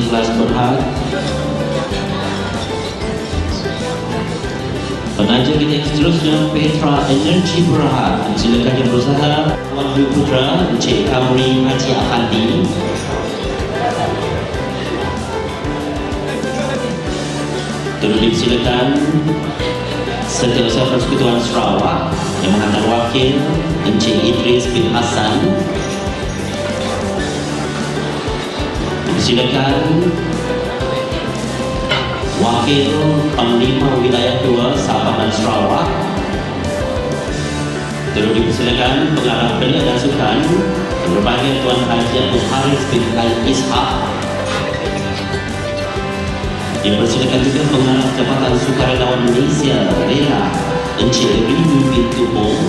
kelas Berhad. Penaja kita yang seterusnya Petra Energy Berhad. Silakan yang berusaha Wahyu Putra Encik Amri Haji Afandi. Turut dipersilakan Setiausaha Persekutuan Sarawak yang menghantar wakil Encik Idris bin Hassan. Dipersilakan Wakil Panglima Wilayah 2 Sabah dan Sarawak. Turut dipersilakan Pengarah Belia dan Sukan yang berbahagia Tuan Haji Abdul Haris bin Khalid Ishak. Dipersilakan juga Pengarah Jabatan Sukarelawan Malaysia Lera Encik Rini binti Bong.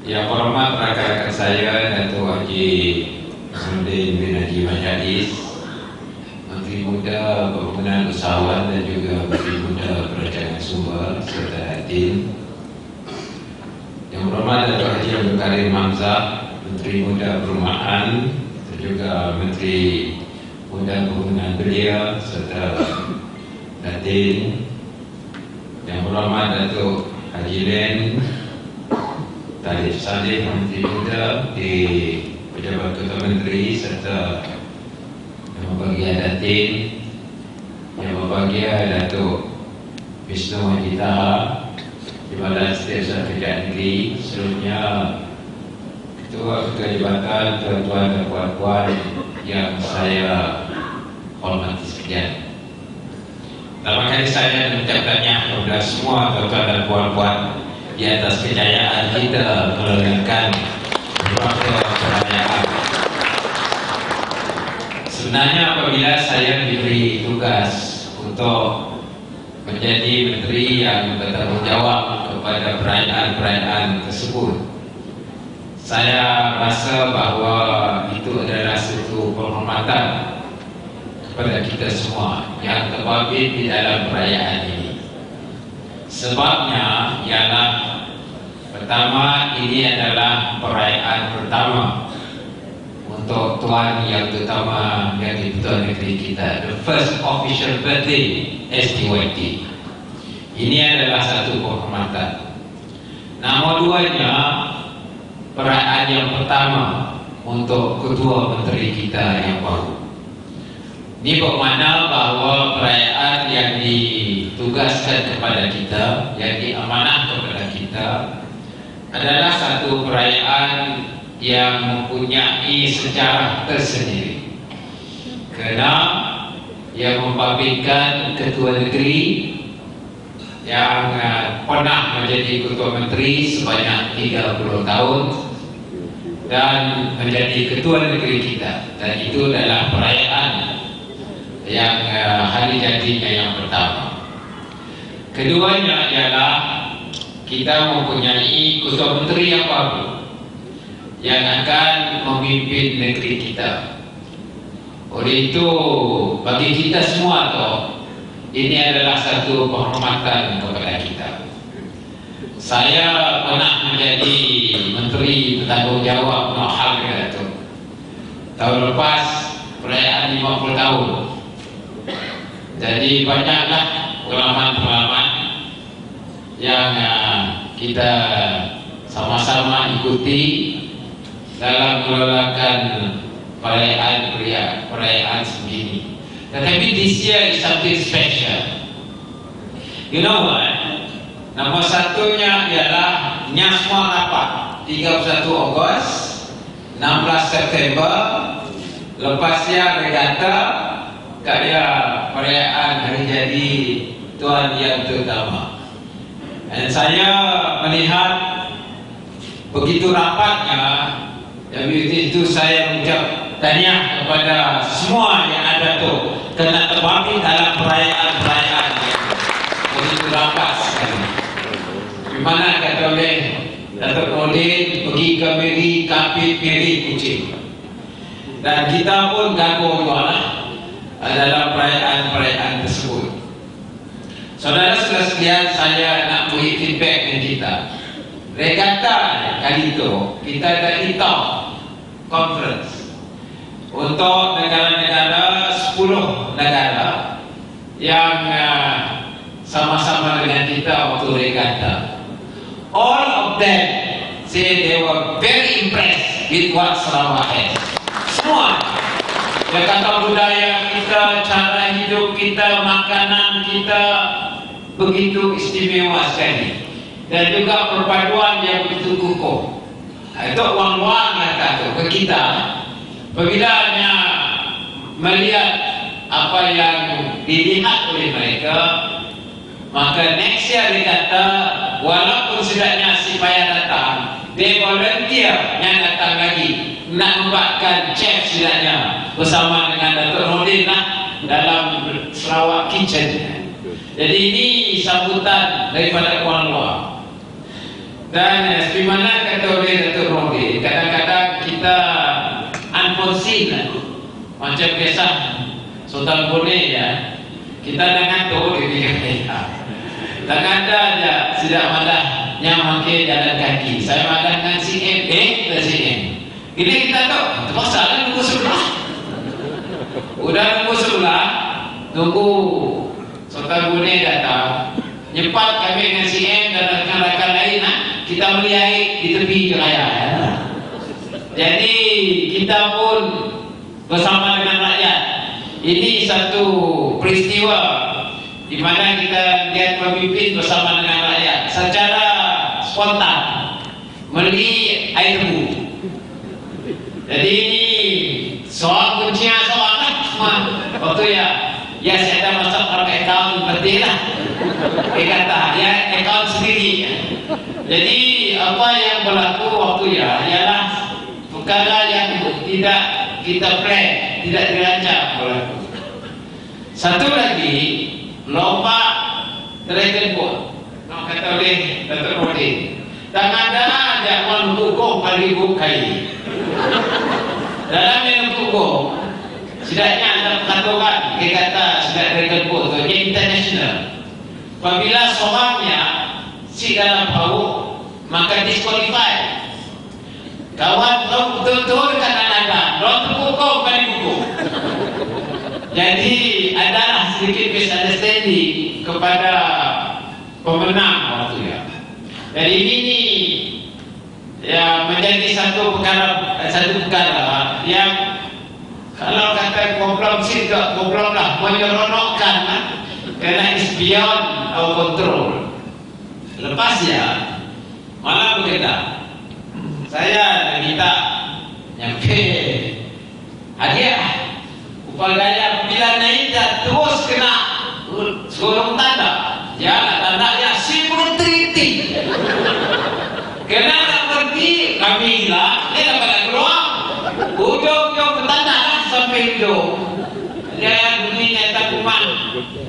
Yang hormat rakan-rakan saya, Datuk Haji Sudin bin Haji Masyadis, Menteri Muda Pembangunan Usahawan dan juga Menteri Muda Perancangan Sumber serta Adin. Yang hormat Datuk Haji Abdul Karim Hamzah, Menteri Muda Perumahan dan juga Menteri Muda Pembangunan Belia serta Adin. Yang hormat Datuk Haji Len Talib Saleh, Menteri Muda di Pejabat Ketua Menteri serta Yang Berbahagia Datin, Yang Berbahagia Datuk Wisnu Haji Taha, Jabatan Setiausaha Kerajaan Negeri, seluruhnya Ketua-Ketua Jabatan, tuan-tuan dan puan-puan yang saya hormati sekalian. Pertama kali saya mengucapkannya kepada semua tuan-tuan dan puan-puan di atas kejayaan kita melenggarkan beberapa perayaan. Sebenarnya apabila saya diberi tugas untuk menjadi menteri yang bertanggung jawab kepada perayaan-perayaan tersebut, saya rasa bahawa itu adalah satu penghormatan kepada kita semua yang terbabit di dalam perayaan ini. Sebabnya ialah pertama, ini adalah perayaan pertama untuk Tuan Yang Utama yang di-Pertuan Negeri kita, the first official birthday STYT. Ini adalah satu penghormatan. Nombor duanya, perayaan yang pertama untuk Ketua Menteri kita yang baru. Ini bermakna bahawa perayaan yang ditugaskan kepada kita, yang diamanah kepada kita, adalah satu perayaan yang mempunyai sejarah tersendiri. Kerana ia membabitkan Ketua Negeri yang pernah menjadi Ketua Menteri sebanyak 30 tahun dan menjadi Ketua Negeri kita. Dan itu adalah perayaan yang hari jadinya yang pertama. Keduanya ialah kita mempunyai Ketua Menteri yang baru yang akan memimpin negeri kita. Oleh itu, bagi kita semua ini adalah satu penghormatan kepada kita. Saya pernah menjadi Menteri bertanggung jawab Hal Datuk. Tahun lepas perayaan 50 tahun. Jadi banyaklah pengalaman-pengalaman yang kita sama-sama ikuti dalam mengelolakan perayaan sebegini. Tetapi this year is something special. You know what? Nomor satunya ialah semua rapat 31 Ogos, 16 September, lepasnya regata, kaya perayaan hari jadi Tuan Yang Terutama. Dan saya melihat begitu rapatnya, dan itu saya mengucap tahniah kepada semua yang ada tu kena terbabi dalam perayaan-perayaan begitu rapat sekali. Di mana kata oleh Datuk Nordin pergi ke Miri, Kapit, Piri, Kucing. Dan kita pun gabung juga dalam perayaan-perayaan tersebut. Saudara-saudara sekalian, saya nak beri feedback dengan kita. Regata kali itu kita ada ITOM Conference untuk negara-negara, 10 negara yang sama-sama dengan kita waktu regata. All of them say they were very impressed with what Sarawak has. Semua dia kata budaya kita, cara hidup kita, makanan kita begitu istimewa sekali, dan juga perpaduan yang begitu kukuh. Itu orang luar kata ke kita, apabila melihat apa yang dilihat oleh mereka, maka next year dia kata walaupun sedangnya si payah datang, dia volunteer yang datang lagi nak membuatkan chef sedangnya bersama dengan Datuk Nordin dalam Sarawak Kitchen. Jadi ini sambutan daripada orang luar. Dan seperti mana kata oleh Datuk Nordin, kadang-kadang kita unforeseen, macam biasa Sultan Brunei ya, kita dah ngantuk di kata tak ada aja sudah malah yang makin jalan kaki. Saya malah dengan CM dan CM. Ini kita tahu masalah nunggu sebelah. Udah nunggu sebelah, tunggu Sultan Brunei datang. Cepat kami dengan CM dan rakan-rakan lain kita melihat di tepi raya. Jadi kita pun bersama dengan rakyat. Ini satu peristiwa di mana kita lihat pemimpin bersama dengan rakyat secara spontan membeli air tebu. Jadi ini soal kuncinya soal waktu ya saya ada masak orang account penting lah. Dia kata ya account sendiri. Jadi apa yang berlaku waktu ialah perkara yang tidak kita plan, tidak dirancang berlaku. Satu lagi, lomba dragon boat. Nak kata oleh Datuk Nordin, tak ada orang hukum ribu kali. Dalam yang hukum, setidaknya ada peraturan dia kata sudah dragon boat itu dia international. Apabila seorangnya si dalam perahu, maka disqualify. Kawan perahu betul-betul kata ada, orang terhukum kali hukum. Jadi adalah sedikit misunderstanding kepada pemenang waktu ya. Jadi ini ya menjadi satu perkara yang kalau kata problem sih tak problem lah, menyeronokkan kerana is beyond our control. Lepas ya malah berkata saya minta nyampe hadiah. Upaya bila naik dah terus kena sorong tanda, ya tanda ya simple treaty. Kena nak pergi kami hilang, dia dapat nak keluar. Ujung-ujung bertanda lah sampai hidung. Dia bunyi nyata kuman.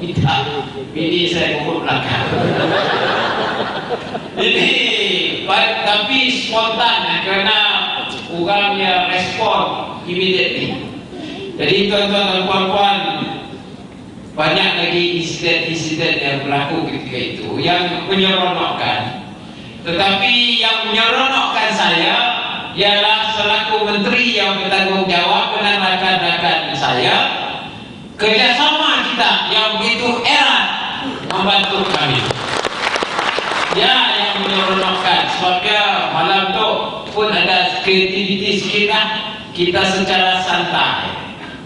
Tidak, bini saya pukul belakang. Jadi, tapi spontan kerana orang yang respon immediately. Jadi tuan-tuan dan puan-puan, banyak lagi insiden-insiden yang berlaku ketika itu yang menyeronokkan. Tetapi yang menyeronokkan saya ialah selaku menteri yang bertanggungjawab dengan rakan-rakan saya. saya, kerjasama kita yang begitu erat membantu kami. Ya, yang menyeronokkan. Sebabnya malam tu pun ada kreativiti sikit lah. Kita secara santai.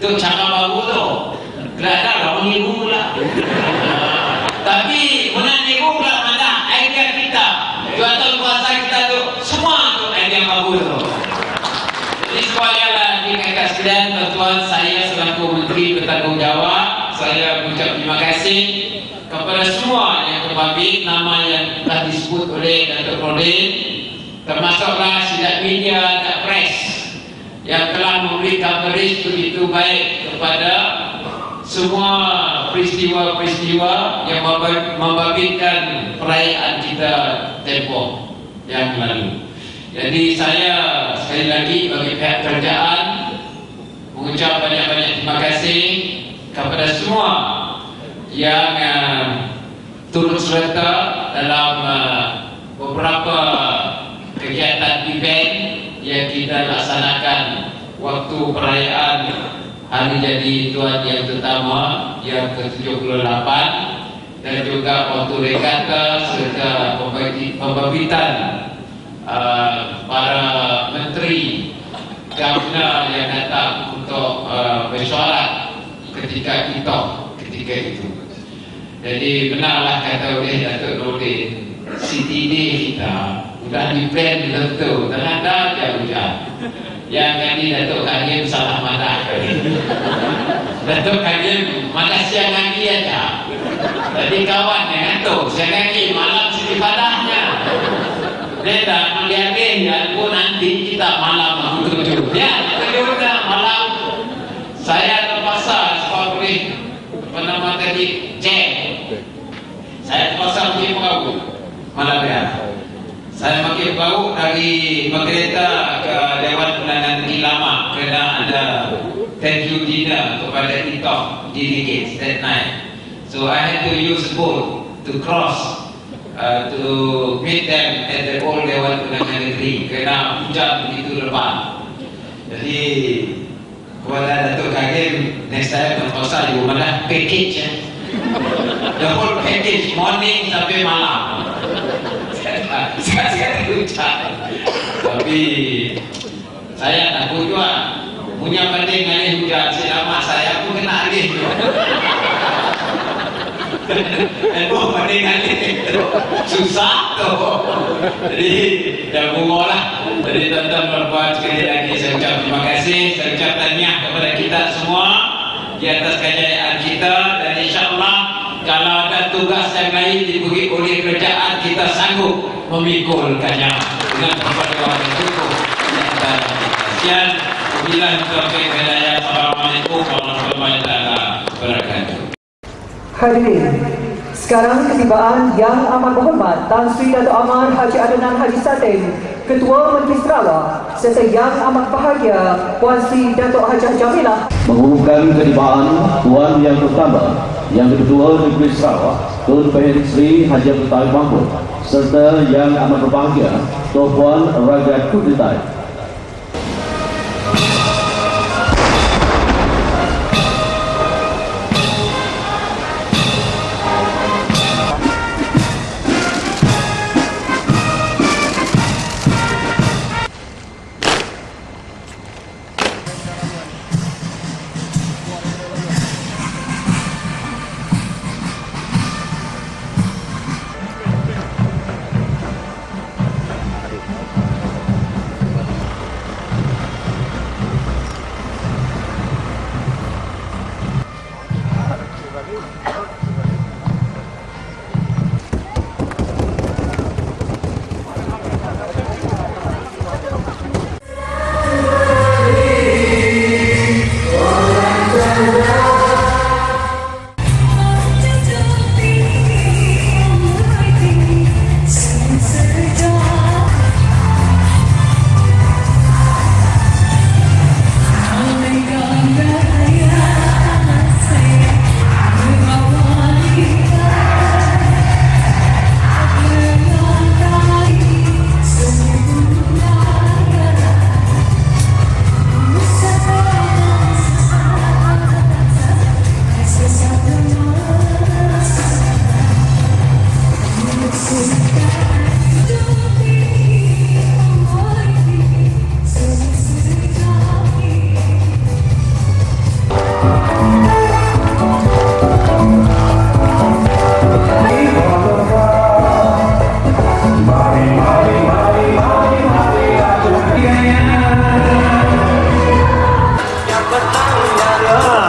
Tu cara baru tu. Kelihatan lah meniru lah. Tapi meniru pula mana idea kita. Tuan-tuan kuasa kita tu, semua tu idea baru tu. Jadi sekalianlah dikatakan sekalian, tuan-tuan, saya selaku Menteri Bertanggungjawab, saya mengucap terima kasih kepada semua yang terbabit, nama yang telah disebut oleh Datuk Nordin, termasuklah sidang media dan press yang telah memberi coverage begitu baik kepada semua peristiwa-peristiwa yang membabitkan perayaan kita tempoh yang lalu. Jadi saya sekali lagi bagi pihak kerajaan mengucap banyak-banyak terima kasih kepada semua yang turut serta dalam beberapa kegiatan event yang kita laksanakan waktu perayaan hari jadi Tuan yang pertama yang ke-78 dan juga waktu regata serta pembabitan para menteri Gabungan yang datang untuk bersuara ketika itu. Jadi benarlah kata oleh Datuk Nordin, CTD kita sudah di plan betul, ternyata dia hujan. Yang kali Datuk Karim salah madah. Datuk Karim malah siang lagi aja. Jadi kawan dengan tu siang lagi malam Siti Padahnya. Dia tak melihatkan ya pun nanti kita malam tujuh. Ya, tujuh malam. Saya terpaksa sebab boleh nama tadi jam. Saya terpaksa pergi perahu malam ya. Saya pakai perahu dari Magereta ke Dewan Undangan Negeri Lama kerana ada thank you dinner kepada TikTok delegates that night. So I had to use a boat to cross to meet them at the old Dewan Undangan Negeri kerana hujan begitu lebat. Jadi kepada Datuk Karim, next time terpaksa juga mana package ya. The whole package morning sampai malam. Saya hujan. Tapi saya takut juga punya banding dengan hujan selama saya pun kena alih juga. Elbow banding alih susah tu. Jadi dah bunga lah. Jadi tuan-tuan perempuan sekali lagi saya ucap terima kasih. Saya ucap tahniah kepada kita semua di atas kejayaan kita dan insyaAllah kalau ada tugas yang lain diberi oleh kerajaan kita sanggup memikulkannya dengan perpaduan yang cukup. Sekian, wabillahi taufiq wal hidayah. Assalamualaikum warahmatullahi wabarakatuh. Hadirin, sekarang ketibaan yang amat berhormat Tan Sri Dato' Amar Haji Adnan Haji Satin, Ketua Menteri Sarawak, serta yang amat bahagia Puan Sri Dato' Hajah Jamilah mengumumkan ketibaan Tuan Yang Pertama, Yang Kedua Negeri Sarawak, Tun Pahit Sri Haji Abdul Mahmud, serta yang amat berbahagia Tuan Raja Kuditai. Ya.